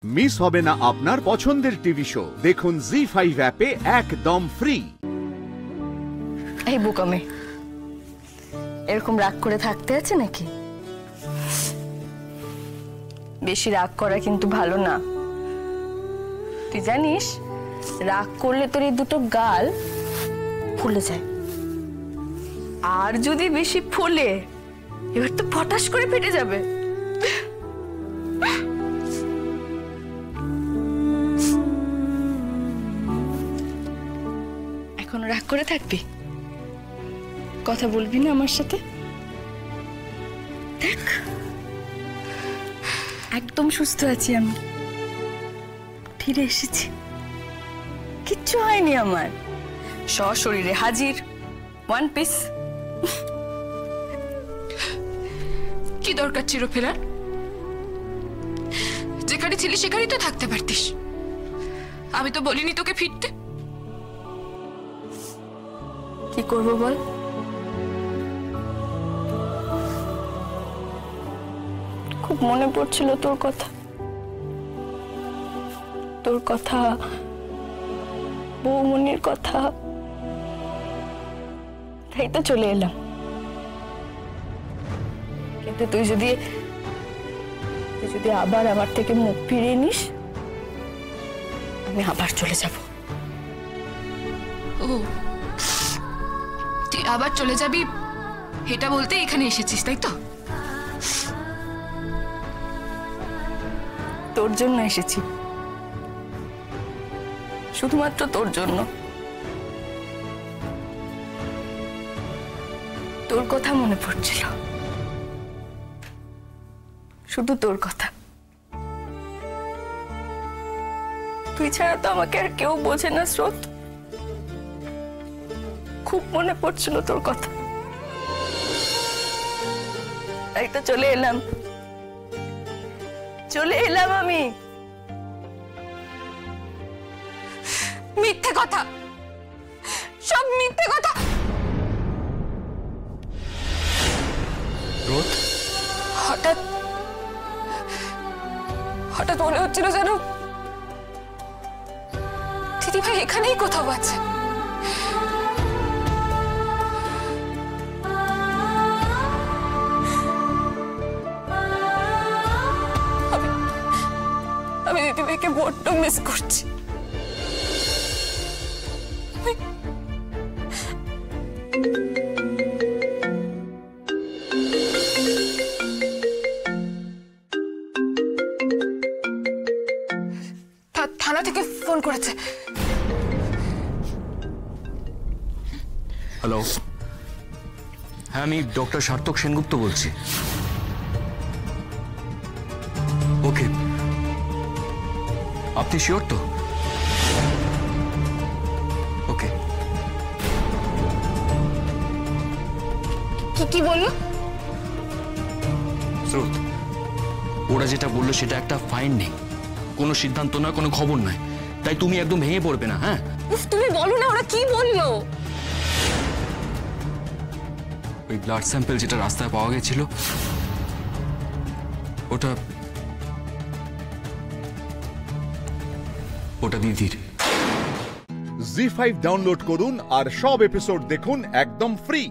Miss হবে না আপনার পছন্দের টিভি শো। দেখুন জি5 অ্যাপে একদম ফ্রি। এই বোকামে এরকম রাগ করে থাকতে আছে নাকি? বেশি রাগ করা কিন্তু ভালো না। তুই জানিস রাগ করলে তোর এই দুটো গাল ফুলে যায়, আর যদি বেশি ফুলে এবার তো ফটাস করে ফেটে যাবে। এখন রাগ করে থাকবি? কথা বলবি না আমার সাথে? দেখ একদম সুস্থ আছি আমি, ফিরে এসেছি, কিচ্ছু হয়নি আমার, সশরীরে হাজির, ওয়ান পিস। কি দরকার ছিল ফেরার? যেখানে ছিলি সেখানেই তো থাকতে পারতিস। আমি তো বলিনি তোকে ফিরতে। কি করবো বল? খুব মনে পড়ছিল তোর কথা, তোর কথা, বৌমনির কথা, তাই তো চলে এলাম। কিন্তু তুই যদি আবার আমার থেকে মুখ ফিরিয়ে নিস, আমি আবার চলে যাব। ও, তুই আবার চলে যাবি এটা বলতে এখানে এসেছিস, তাই তো? তোর জন্য এসেছি, শুধুমাত্র তোর জন্য। তোর কথা মনে পড়ছিল, শুধু তোর কথা। তুই ছাড়া তো আমাকে আর কেউ বোঝে না স্রোত। খুব মনে পড়ছিল তোর কথা, তাই তো চলে এলাম, আমি। মিথ্যে কথা, সব মিথ্যে কথা। হঠাৎ হঠাৎ মনে হচ্ছিল যেন দিদি ভাই এখানেই কোথাও আছে। আমি দিদি ভাইকে বড্ড মিস করছি। থানা থেকে ফোন করেছে। হ্যালো, হ্যাঁ আমি ডক্টর সার্থক সেনগুপ্ত বলছি। ওকে, আপনি শিওর তো? ওকে। কি বললো? স্রোত, ওরা যেটা বললো সেটা একটা ফাইন নেই, কোনো সিদ্ধান্ত নয়, কোনো খবর নয়, তাই তুমি একদম ভেঙে পড়বে না। হ্যাঁ তুমি বলো না ওরা কি বললো। ওই ব্লাড স্যাম্পল যেটা রাস্তায় পাওয়া গেছিল ওটা দিদির। জি5 ডাউনলোড করুন আর সব এপিসোড দেখুন একদম ফ্রি।